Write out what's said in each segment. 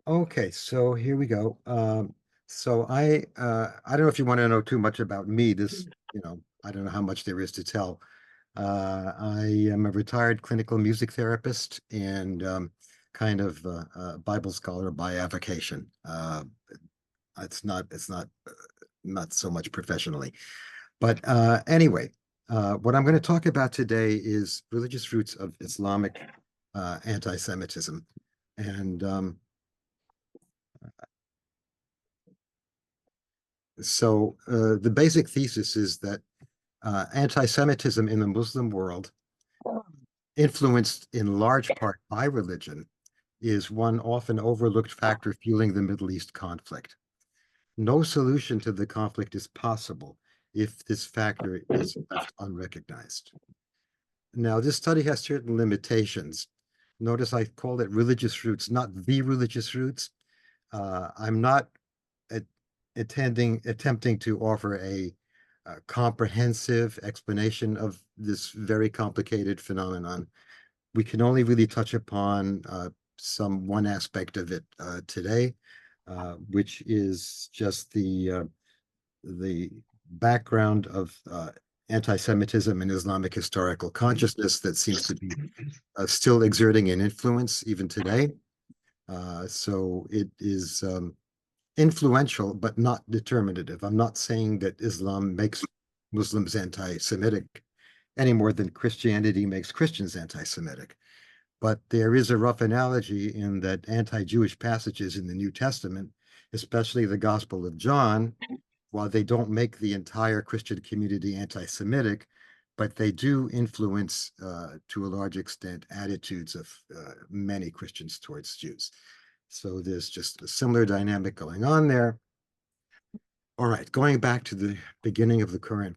Okay, so here we go. I don't know if you want to know too much about me. I don't know how much there is to tell. I am a retired clinical music therapist and kind of a Bible scholar by avocation. Not so much professionally. But anyway, what I'm going to talk about today is religious roots of Islamic anti-Semitism. And the basic thesis is that anti-Semitism in the Muslim world, influenced in large part by religion, is one often overlooked factor fueling the Middle East conflict. No solution to the conflict is possible if this factor is left unrecognized. Now, this study has certain limitations. Notice I called it religious roots, not the religious roots. I'm not attempting to offer a comprehensive explanation of this very complicated phenomenon. We can only really touch upon one aspect of it today, which is just the background of anti-Semitism and Islamic historical consciousness that seems to be still exerting an influence even today. So it is influential, but not determinative. I'm not saying that Islam makes Muslims anti-Semitic any more than Christianity makes Christians anti-Semitic. But there is a rough analogy in that anti-Jewish passages in the New Testament, especially the Gospel of John, while they don't make the entire Christian community anti-Semitic, but they do influence, to a large extent, attitudes of many Christians towards Jews. So there's just a similar dynamic going on there. All right, going back to the beginning of the current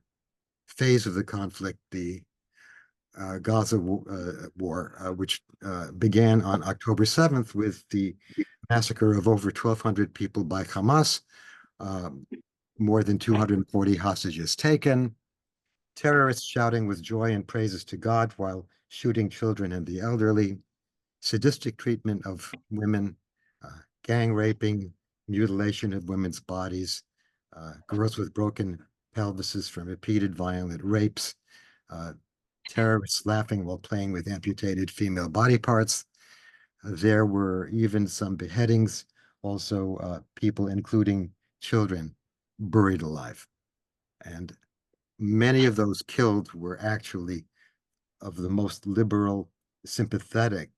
phase of the conflict, the Gaza war, which began on October 7th with the massacre of over 1,200 people by Hamas, more than 240 hostages taken, terrorists shouting with joy and praises to God while shooting children and the elderly, sadistic treatment of women, gang raping, mutilation of women's bodies, girls with broken pelvises from repeated violent rapes, terrorists laughing while playing with amputated female body parts. There were even some beheadings, also people, including children, buried alive. And many of those killed were actually of the most liberal, sympathetic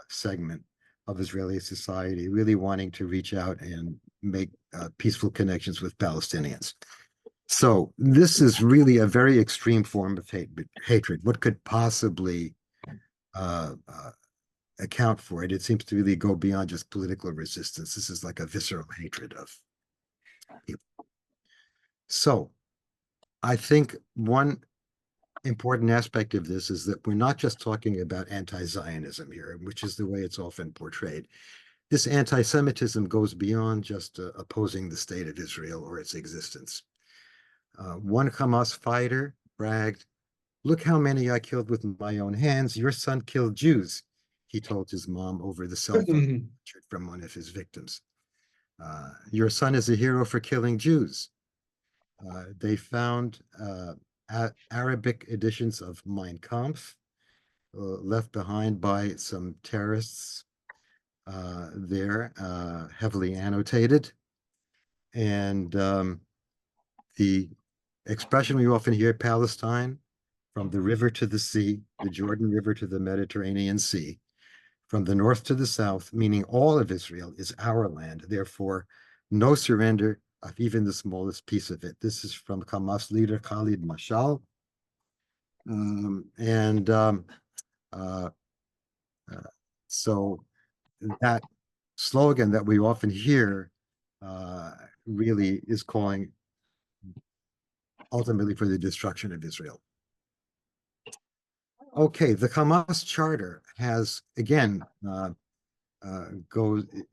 segment of Israeli society, really wanting to reach out and make peaceful connections with Palestinians. So this is really a very extreme form of hatred. What could possibly account for it? It seems to really go beyond just political resistance. This is like a visceral hatred of people. So I think one important aspect of this is that we're not just talking about anti-Zionism here, which is the way it's often portrayed. This anti-Semitism goes beyond just opposing the state of Israel or its existence. One Hamas fighter bragged, "Look how many I killed with my own hands. Your son killed Jews," he told his mom over the cell phone from one of his victims. Your son is a hero for killing Jews. They found Arabic editions of Mein Kampf left behind by some terrorists there, heavily annotated. And the expression we often hear, Palestine, from the river to the sea, the Jordan River to the Mediterranean Sea, from the north to the south, meaning all of Israel is our land. Therefore, no surrender of even the smallest piece of it. This is from Hamas leader Khalid Mashal. Uh, so that slogan that we often hear really is calling ultimately for the destruction of Israel. Okay, the Hamas charter has, again,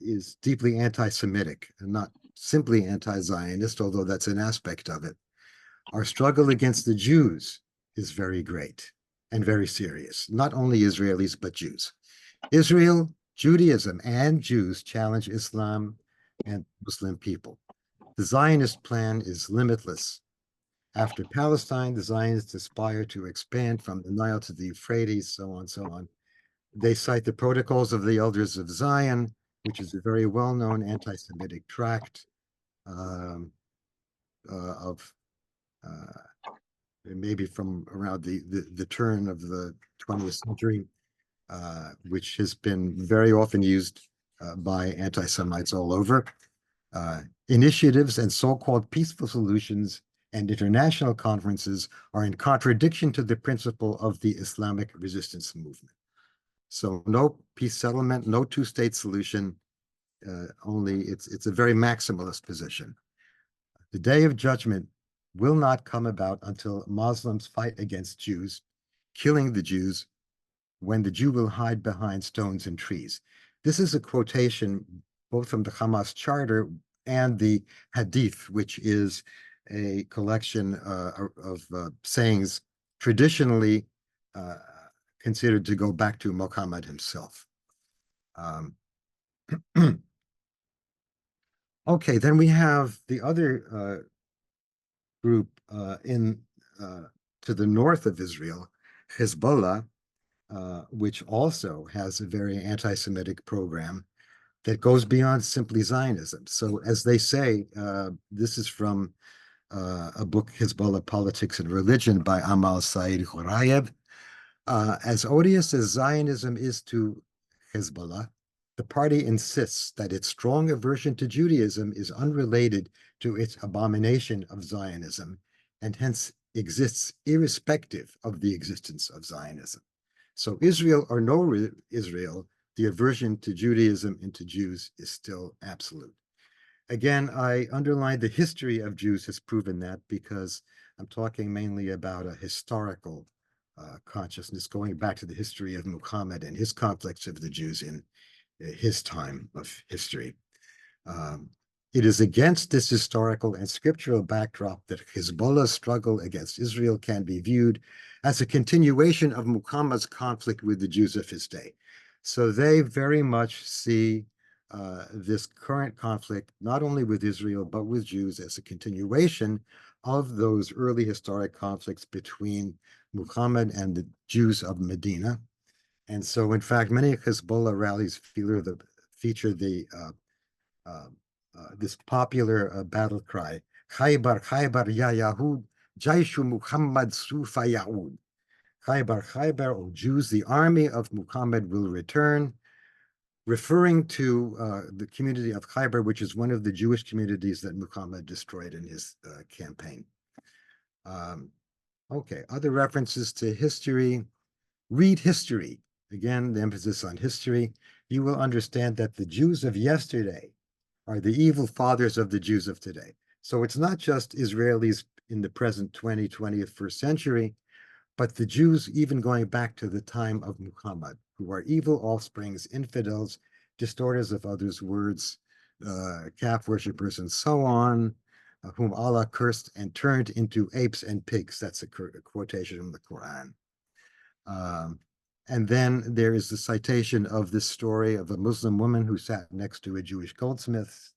is deeply anti-Semitic and not simply anti-Zionist, although that's an aspect of it. Our struggle against the Jews is very great and very serious, not only Israelis, but Jews. Israel, Judaism and Jews challenge Islam and Muslim people. The Zionist plan is limitless. After Palestine, the Zionists aspire to expand from the Nile to the Euphrates, so on, so on. They cite the Protocols of the Elders of Zion, which is a very well-known anti-Semitic tract of maybe from around the turn of the 20th century, which has been very often used by anti-Semites all over. Initiatives and so-called peaceful solutions and international conferences are in contradiction to the principle of the Islamic resistance movement. So no peace settlement, no two-state solution, only it's a very maximalist position. The day of judgment will not come about until Muslims fight against Jews, killing the Jews when the Jew will hide behind stones and trees. This is a quotation both from the Hamas charter and the Hadith, which is a collection of sayings traditionally considered to go back to Muhammad himself. Okay, then we have the other group to the north of Israel, Hezbollah, which also has a very anti-Semitic program that goes beyond simply Zionism. So as they say, this is from a book, Hezbollah, Politics and Religion by Amal Said Khurayev. As odious as Zionism is to Hezbollah, the party insists that its strong aversion to Judaism is unrelated to its abomination of Zionism, and hence exists irrespective of the existence of Zionism. So Israel or no Israel, the aversion to Judaism and to Jews is still absolute. Again, I underline the history of Jews has proven that, because I'm talking mainly about a historical consciousness going back to the history of Muhammad and his conflicts with the Jews in his time of history. It is against this historical and scriptural backdrop that Hezbollah's struggle against Israel can be viewed as a continuation of Muhammad's conflict with the Jews of his day. So they very much see this current conflict, not only with Israel, but with Jews, as a continuation of those early historic conflicts between Muhammad and the Jews of Medina. And so, in fact, many Hezbollah rallies feature this popular battle cry, Khaybar, Khaybar, ya Yahud, Jaishu Muhammad Sufa Yahud. Khaybar, Khaybar, O Jews, the army of Muhammad will return, referring to the community of Khaybar, which is one of the Jewish communities that Muhammad destroyed in his campaign. Okay, other references to history. Read history. Again, the emphasis on history. You will understand that the Jews of yesterday are the evil fathers of the Jews of today. So it's not just Israelis in the present 21st century, but the Jews even going back to the time of Muhammad, who are evil offsprings, infidels, distorters of others' words, calf worshippers, and so on, whom Allah cursed and turned into apes and pigs. That's a quotation from the Quran. And then there is the citation of this story of a Muslim woman who sat next to a Jewish goldsmith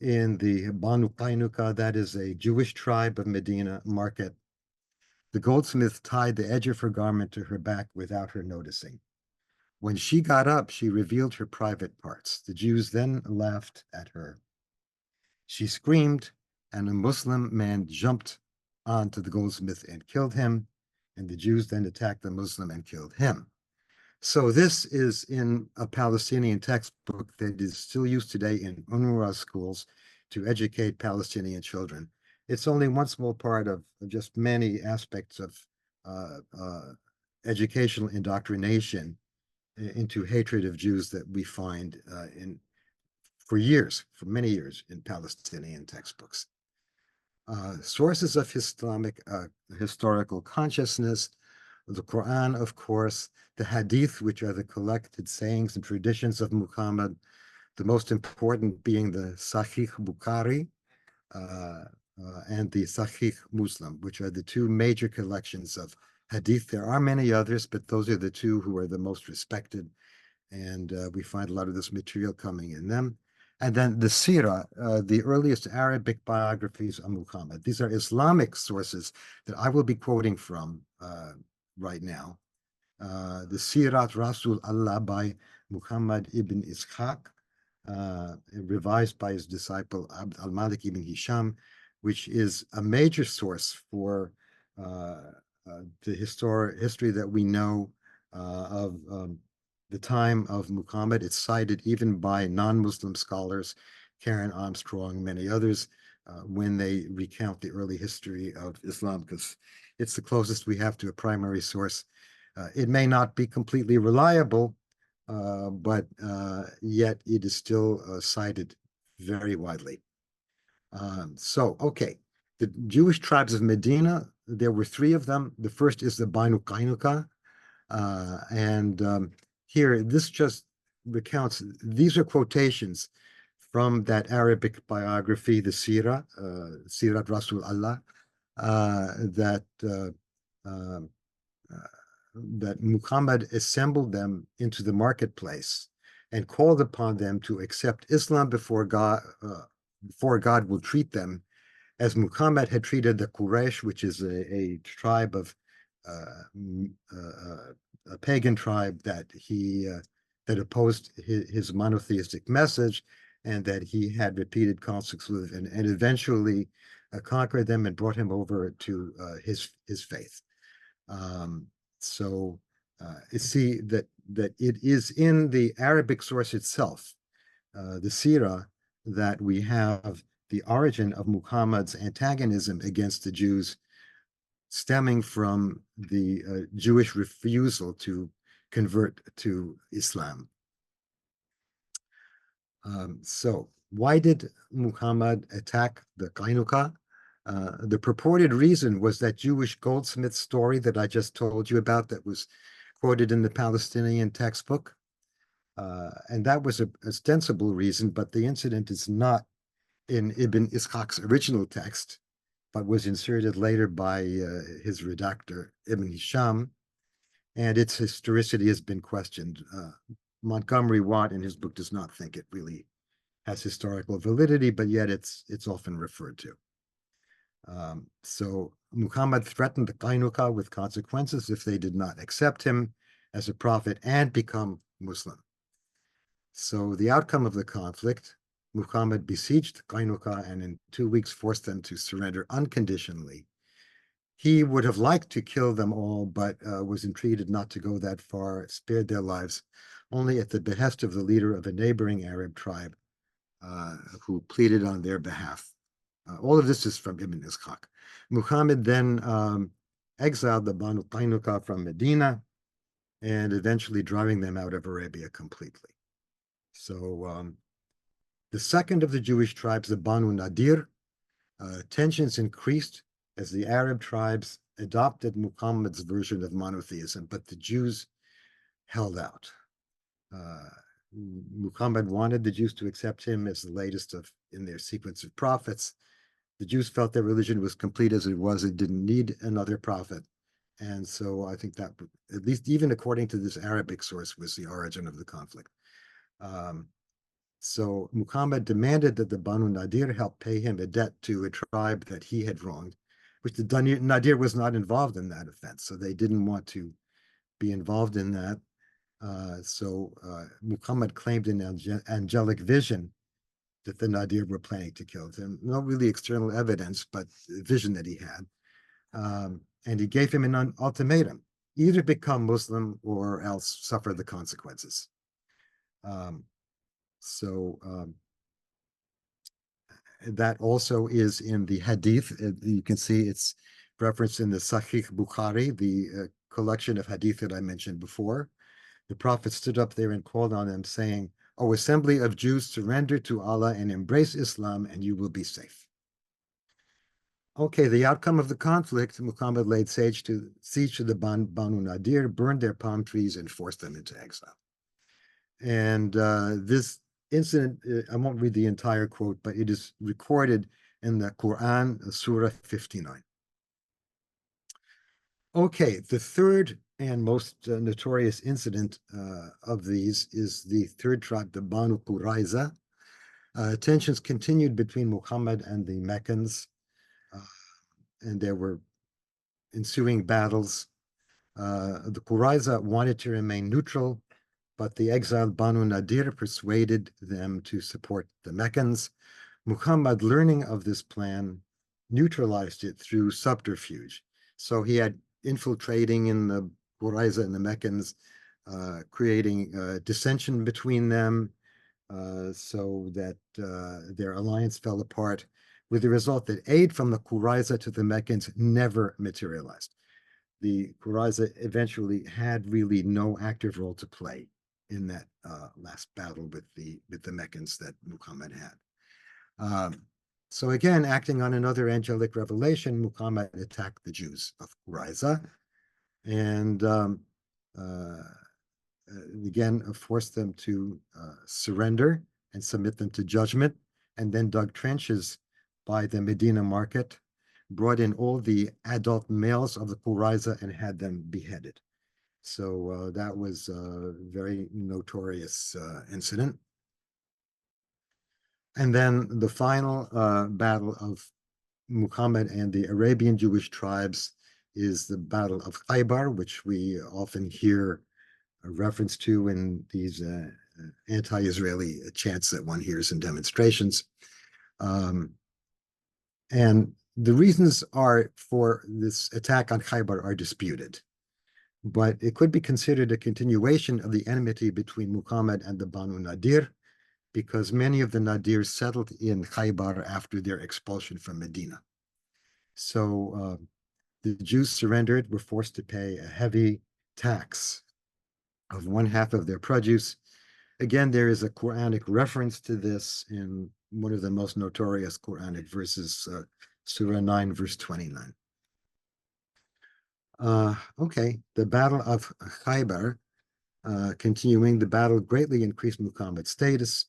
in the Banu Qaynuqa, that is a Jewish tribe of Medina market. The goldsmith tied the edge of her garment to her back without her noticing. When she got up, she revealed her private parts. The Jews then laughed at her. She screamed, and a Muslim man jumped onto the goldsmith and killed him, and the Jews then attacked the Muslim and killed him. So this is in a Palestinian textbook that is still used today in UNRWA schools to educate Palestinian children. It's only one small part of just many aspects of educational indoctrination into hatred of Jews that we find for many years in Palestinian textbooks. Sources of Islamic historical consciousness, the Quran, of course, the Hadith, which are the collected sayings and traditions of Muhammad, the most important being the Sahih Bukhari and the Sahih Muslim, which are the two major collections of Hadith. There are many others, but those are the two who are the most respected And we find a lot of this material coming in them. And then the Sirah, the earliest Arabic biographies of Muhammad. These are Islamic sources that I will be quoting from right now. The Sirat Rasul Allah by Muhammad ibn Ishaq, revised by his disciple Abd al-Malik ibn Hisham, which is a major source for the history that we know of the time of Muhammad. It's cited even by non-Muslim scholars, Karen Armstrong, many others, when they recount the early history of Islam, because it's the closest we have to a primary source. It may not be completely reliable, but yet it is still cited very widely. Okay, the Jewish tribes of Medina, there were three of them. The first is the Banu Qainuqa, and here, this just recounts, these are quotations from that Arabic biography, the Sirah, Sirat Rasul Allah, that Muhammad assembled them into the marketplace and called upon them to accept Islam before God will treat them as Muhammad had treated the Quraysh, which is a tribe of a pagan tribe that that opposed his monotheistic message, and that he had repeated conflicts with, and eventually conquered them and brought him over to his faith. You see that it is in the Arabic source itself, the Sirah, that we have the origin of Muhammad's antagonism against the Jews, stemming from the Jewish refusal to convert to Islam. So why did Muhammad attack the Qainuqa? The purported reason was that Jewish goldsmith story that I just told you about, that was quoted in the Palestinian textbook. And that was an ostensible reason, but the incident is not in Ibn Ishaq's original text, but was inserted later by his redactor, Ibn Hisham, and its historicity has been questioned. Montgomery Watt, in his book, does not think it really has historical validity, but yet it's often referred to. So Muhammad threatened the Qainuqa with consequences if they did not accept him as a prophet and become Muslim. So the outcome of the conflict, Muhammad besieged Qainuqa and in 2 weeks forced them to surrender unconditionally. He would have liked to kill them all, but was entreated not to go that far, spared their lives only at the behest of the leader of a neighboring Arab tribe who pleaded on their behalf. All of this is from Ibn Ishaq. Muhammad then exiled the Banu Qainuqa from Medina and eventually driving them out of Arabia completely. So the second of the Jewish tribes, the Banu Nadir, tensions increased as the Arab tribes adopted Muhammad's version of monotheism, but the Jews held out. Muhammad wanted the Jews to accept him as the latest in their sequence of prophets. The Jews felt their religion was complete as it was. It didn't need another prophet. And so I think that, at least even according to this Arabic source, was the origin of the conflict. So Muhammad demanded that the Banu Nadir help pay him a debt to a tribe that he had wronged, which the Nadir was not involved in that offense. So they didn't want to be involved in that. Muhammad claimed an angelic vision that the Nadir were planning to kill him. No really external evidence, but vision that he had. And he gave him an ultimatum: either become Muslim or else suffer the consequences. That also is in the Hadith. You can see it's referenced in the Sahih Bukhari, the collection of Hadith that I mentioned before. The Prophet stood up there and called on them, saying, "O assembly of Jews, surrender to Allah and embrace Islam, and you will be safe." Okay, the outcome of the conflict, Muhammad laid siege to the Banu Nadir, burned their palm trees, and forced them into exile. And this incident, I won't read the entire quote, but it is recorded in the Quran, Surah 59. Okay, the third and most notorious incident of these is the third tribe, the Banu Qurayza. Tensions continued between Muhammad and the Meccans, and there were ensuing battles. The Qurayza wanted to remain neutral, but the exiled Banu Nadir persuaded them to support the Meccans. Muhammad, learning of this plan, neutralized it through subterfuge. So he had infiltrating in the Qurayza and the Meccans, creating dissension between them, so that their alliance fell apart, with the result that aid from the Qurayza to the Meccans never materialized. The Qurayza eventually had really no active role to play in that last battle with the Meccans that Muhammad had. So again, acting on another angelic revelation, Muhammad attacked the Jews of Qurayza and again forced them to surrender and submit them to judgment, and then dug trenches by the Medina market, brought in all the adult males of the Qurayza and had them beheaded. So that was a very notorious incident. And then the final battle of Muhammad and the Arabian Jewish tribes is the Battle of Khaybar, which we often hear a reference to in these anti-Israeli chants that one hears in demonstrations. And the reasons for this attack on Khaybar are disputed, but it could be considered a continuation of the enmity between Muhammad and the Banu Nadir, because many of the Nadirs settled in Khaybar after their expulsion from Medina. So the Jews surrendered, were forced to pay a heavy tax of 1/2 of their produce. Again, there is a Quranic reference to this in one of the most notorious Quranic verses, Surah 9, verse 29. Okay, the Battle of Khaybar, continuing, the battle greatly increased Muhammad's status,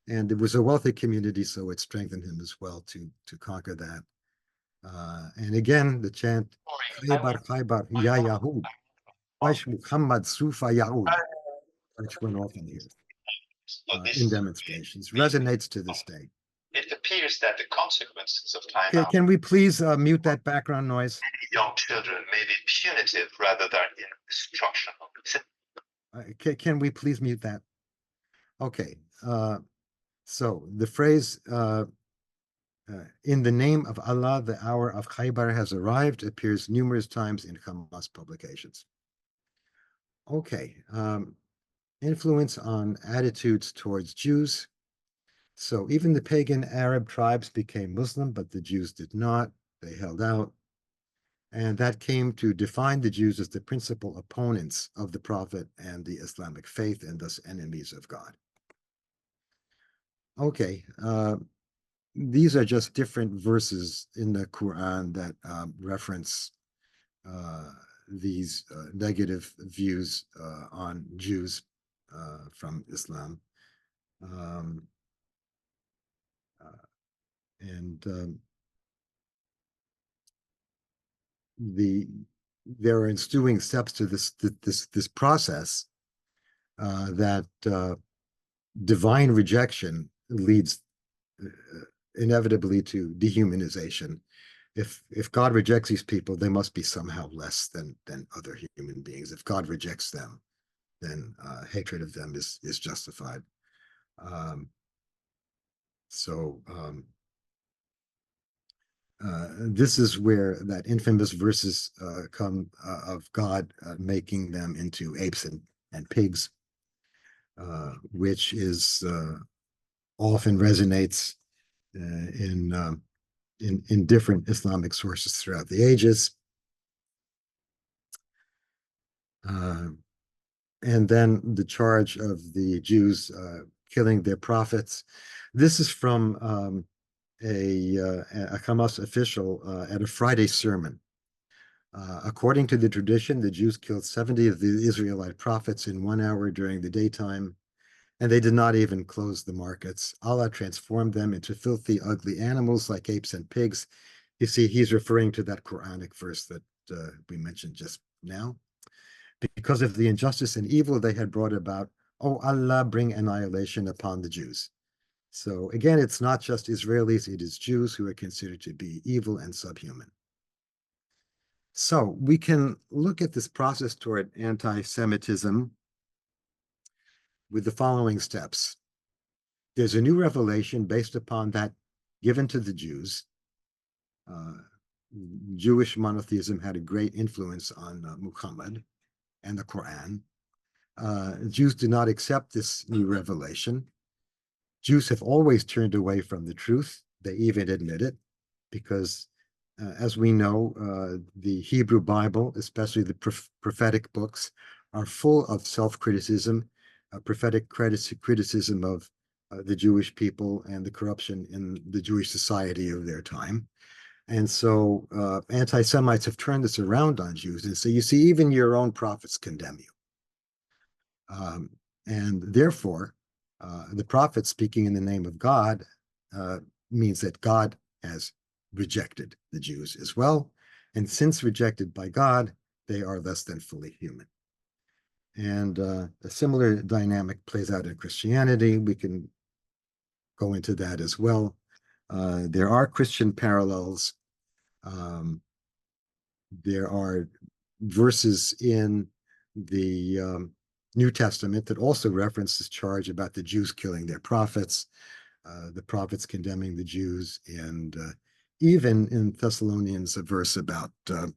and it was a wealthy community, so it strengthened him as well to conquer that. And again, the chant, Khaybar, Khaybar, Ya Yahud, Wash Muhammad Sufa Yahud, which went often here in demonstrations, resonates to this day. It appears that the consequences of time Can we please mute that background noise? young children may be punitive rather than instructional. Can we please mute that? Okay. So the phrase, in the name of Allah, the hour of Khaybar has arrived, appears numerous times in Hamas publications. Okay. Influence on attitudes towards Jews. So even the pagan Arab tribes became Muslim, but the Jews did not. They held out. And that came to define the Jews as the principal opponents of the Prophet and the Islamic faith, and thus enemies of God. Okay, these are just different verses in the Quran that reference these negative views on Jews from Islam. There are ensuing steps to this process that divine rejection leads inevitably to dehumanization. If God rejects these people, they must be somehow less than other human beings. If God rejects them, then hatred of them is justified. This is where that infamous verses come of God making them into apes and pigs, which is often resonates in different Islamic sources throughout the ages. And then the charge of the Jews killing their prophets. This is from a Hamas official at a Friday sermon. According to the tradition, the Jews killed 70 of the Israelite prophets in 1 hour during the daytime, and they did not even close the markets. Allah transformed them into filthy, ugly animals like apes and pigs. You see, he's referring to that Quranic verse that we mentioned just now. Because of the injustice and evil they had brought about, oh Allah, bring annihilation upon the Jews. So again, it's not just Israelis, it is Jews who are considered to be evil and subhuman. So we can look at this process toward anti-Semitism with the following steps. There's a new revelation based upon that given to the Jews. Jewish monotheism had a great influence on Muhammad and the Quran. Jews do not accept this new revelation. Jews have always turned away from the truth. They even admit it, because as we know, the Hebrew Bible, especially the prophetic books, are full of self-criticism, prophetic criticism of the Jewish people and the corruption in the Jewish society of their time. And so anti-Semites have turned this around on Jews and say, you see, even your own prophets condemn you. And therefore, the prophet speaking in the name of God means that God has rejected the Jews as well. And since rejected by God, they are less than fully human. And a similar dynamic plays out in Christianity. We can go into that as well. There are Christian parallels. There are verses in the New Testament that also reference this charge about the Jews killing their prophets, the prophets condemning the Jews, and even in Thessalonians, a verse about the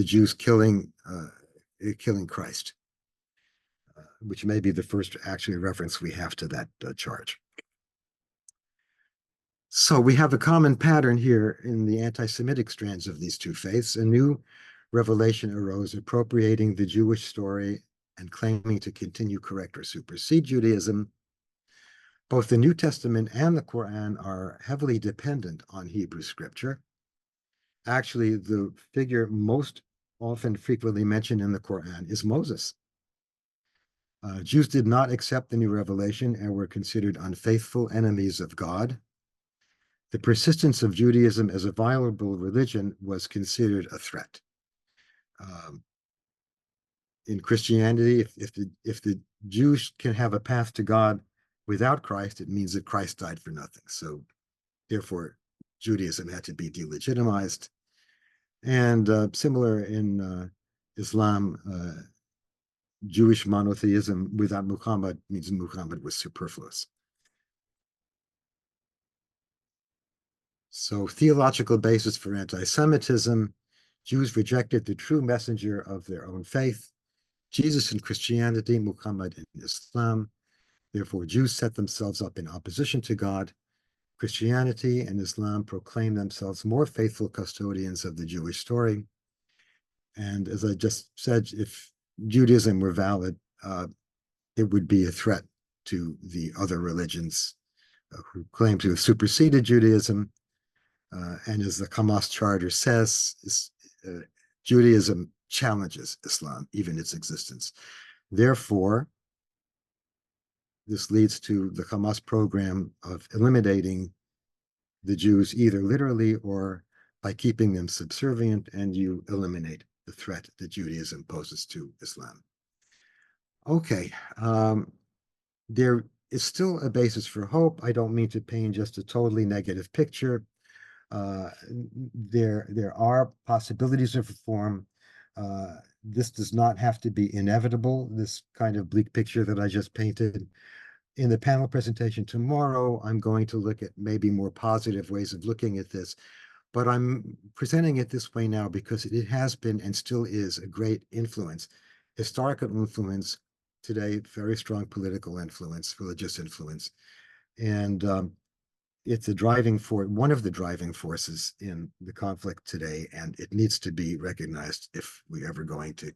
Jews killing Christ, which may be the first actually reference we have to that charge. So we have a common pattern here in the anti-Semitic strands of these two faiths. A new revelation arose appropriating the Jewish story and claiming to continue, correct, or supersede Judaism. Both the New Testament and the Quran are heavily dependent on Hebrew scripture. Actually, the figure most often frequently mentioned in the Quran is Moses. Jews did not accept the new revelation and were considered unfaithful enemies of God. The persistence of Judaism as a viable religion was considered a threat. In Christianity, if the Jews can have a path to God without Christ, it means that Christ died for nothing. So therefore, Judaism had to be delegitimized. And similar in Islam, Jewish monotheism without Muhammad means Muhammad was superfluous. So theological basis for anti-Semitism: Jews rejected the true messenger of their own faith, Jesus in Christianity, Muhammad in Islam. Therefore, Jews set themselves up in opposition to God. Christianity and Islam proclaim themselves more faithful custodians of the Jewish story. And as I just said, if Judaism were valid, it would be a threat to the other religions who claim to have superseded Judaism. And as the Hamas charter says, Judaism challenges Islam, even its existence. Therefore, this leads to the Hamas program of eliminating the Jews either literally or by keeping them subservient, and you eliminate the threat that Judaism poses to Islam. Okay, there is still a basis for hope. I don't mean to paint just a totally negative picture. There are possibilities of reform. This does not have to be inevitable, this kind of bleak picture that I just painted. In the panel presentation tomorrow, I'm going to look at maybe more positive ways of looking at this, but I'm presenting it this way now because it has been and still is a great influence, historical influence, today very strong political influence, religious influence, and it's a driving force, one of the driving forces in the conflict today, and it needs to be recognized if we're ever going to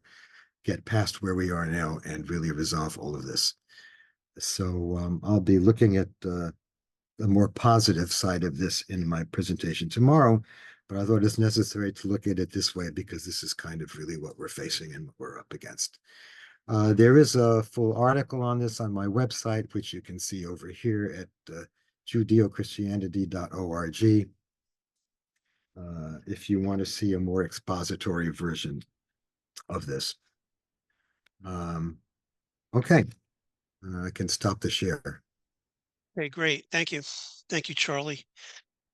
get past where we are now and really resolve all of this. So I'll be looking at the more positive side of this in my presentation tomorrow, but I thought it's necessary to look at it this way because this is kind of really what we're facing and what we're up against. There is a full article on this on my website, which you can see over here at judeochristianity.org, if you want to see a more expository version of this. Um, okay, I can stop the share. Okay, great. Thank you. Thank you, Charlie.